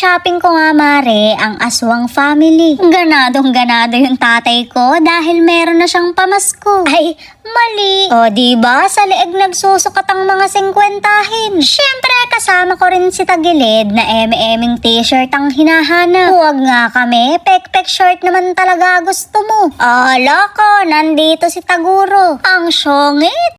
shopping ko nga mare ang aswang family. Ganadong ganado yung tatay ko dahil meron na siyang pamasko. Ay, mali. O diba sa leeg nagsusukat ang mga 50hin. Syempre kasama ko rin si Tagilid na eme-eming t-shirt ang hinahanap. Huwag nga kami, pek-pek short naman talaga gusto mo. Loko, nandito si Taguro. Ang syongit.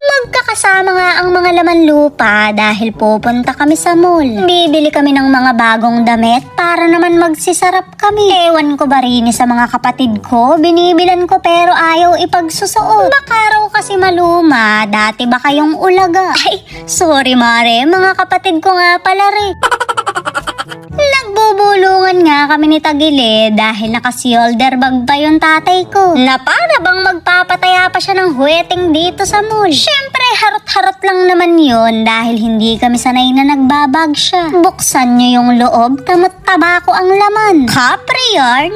Magkakasama nga ang mga laman lupa dahil pupunta kami sa mall. Bibili kami ng mga bagong damit para naman magsisarap kami. Ewan ko ba rin sa mga kapatid ko, binibilan ko pero ayaw ipagsusuot. Baka raw kasi maluma, dati ba kayong ulaga? Ay, sorry mare, mga kapatid ko nga pala rin. Nagbubulungan nga kami ni Tagilid dahil naka-shoulder bag pa yung tatay ko na para bang magpapataya pa siya ng huweting dito sa mall. Syempre harot-harot lang naman yun dahil hindi kami sanay na nagbabag siya. Buksan niyo yung loob, tamot tabako ang laman. Capri yarn?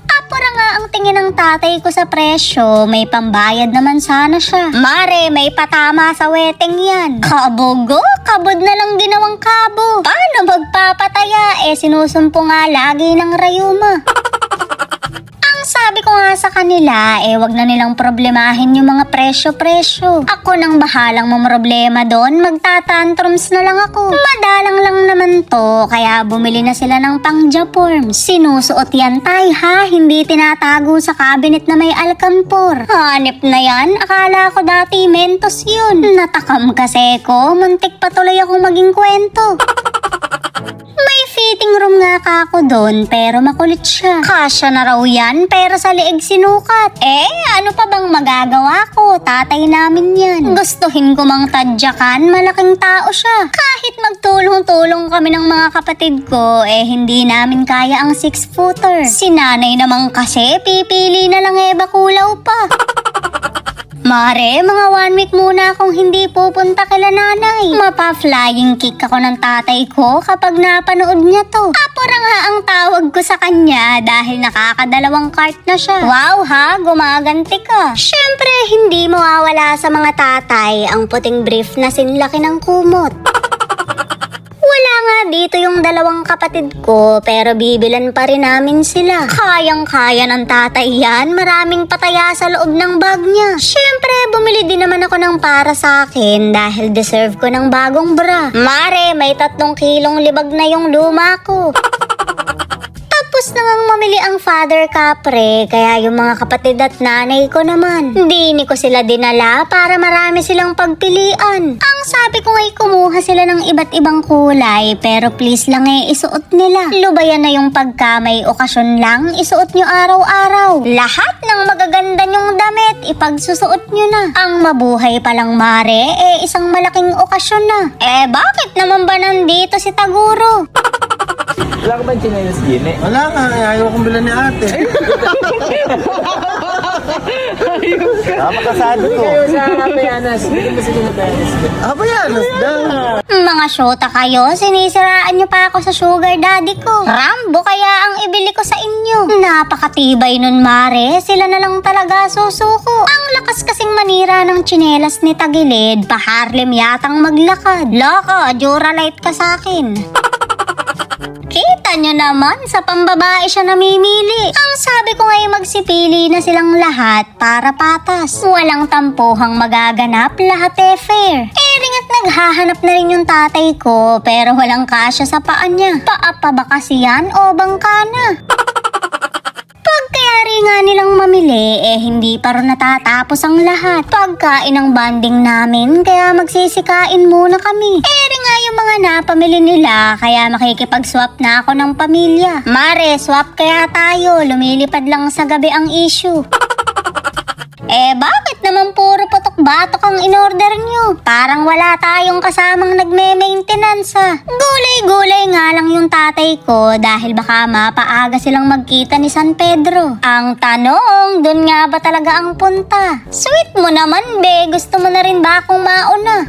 Apura nga ang tingin ng tatay ko sa presyo, may pambayad naman sana siya. Mare, may patama sa wedding yan. Kabogo, kabod na lang ginawang kabo. Paano magpapataya? Sinusumpo nga lagi ng rayuma. Ang sabi ko nga sa kanila, wag na nilang problemahin yung mga presyo-presyo. Ako nang bahalang mamroblema doon, magtatantrums na lang ako. Madalang lang naman to, kaya bumili na sila ng pang-japorm. Sinusuot yan tay ha, hindi tinatago sa cabinet na may alkampor. Hanip na yan, akala ko dati mentos yun. Natakam kasi ko, muntik patuloy akong maging kwento. May fitting room nga kako doon pero makulit siya. Kasya na raw yan pero sa liig sinukat. Ano pa bang magagawa ko? Tatay namin yan. Gustuhin ko mang tadyakan, malaking tao siya. Kahit magtulong-tulong kami ng mga kapatid ko, hindi namin kaya ang 6-footer. Si nanay naman kasi, pipili na lang bakulaw pa. Mare, mga 1 week muna akong hindi pupunta kila nanay. Mapa-flying kick ako ng tatay ko kapag napanood niya to. Apura nga ang tawag ko sa kanya dahil nakakadalawang cart na siya. Wow ha, gumaganti ka. Syempre, hindi mawawala sa mga tatay ang puting brief na sinlaki ng kumot. Wala nga dito yung dalawang kapatid ko pero bibilan pa rin namin sila. Kayang-kaya ng tatay yan, maraming pataya sa loob ng bag niya. Syempre, bumili din naman ako ng para sa akin dahil deserve ko ng bagong bra. Mare, may 3 kilong libag na yung luma ko. Tapos nang mamili ang father kapre, kaya yung mga kapatid at nanay ko naman. Hindi ko sila dinala para marami silang pagpilian. Ang sabi ko nga'y kumuha sila ng iba't ibang kulay, pero please lang isuot nila. Lubayan na yung pagka may okasyon lang, isuot nyo araw-araw. Lahat ng magaganda nyong damit, ipagsusuot nyo na. Ang mabuhay palang mare, isang malaking okasyon na. Bakit naman ba nandito si Taguro? Wala ka ba yung chinelas, Gine? Wala nga, ayaw kong bilan ni ate. Makasado ko. Kayo sa Payanas. Hindi ba sa Payanas? Payanas daw. Mga syota kayo, sinisiraan nyo pa ako sa sugar daddy ko. Rambo kaya ang ibili ko sa inyo. Napakatibay nun mare, sila na lang talaga susuko. Ang lakas kasing manira ng tsinelas ni Tagilid, pa Harlem yatang maglakad. Loko, Duralite ka sa akin. Kita nyo naman, sa pambabae siya namimili. Ang sabi ko ngay magsipili na silang lahat para patas. Walang tampuhang magaganap, lahat fair. Ringat naghahanap na rin yung tatay ko pero walang kasya sa paa niya. Paa pa ba kasi yan o bangka na? Pagkayari nga nilang mamili, hindi pa rin natatapos ang lahat. Pagkain ang banding namin, kaya magsisikain muna kami. Nga yung mga napamili nila, kaya makikipag-swap na ako ng pamilya. Mare, swap kaya tayo, lumilipad lang sa gabi ang issue. Bakit naman puro patok-batok ang in-order nyo? Parang wala tayong kasamang nagme-maintenance Gulay-gulay nga lang yung tatay ko dahil baka mapaaga silang magkita ni San Pedro. Ang tanong, dun nga ba talaga ang punta? Sweet mo naman be, gusto mo na rin ba akong mauna?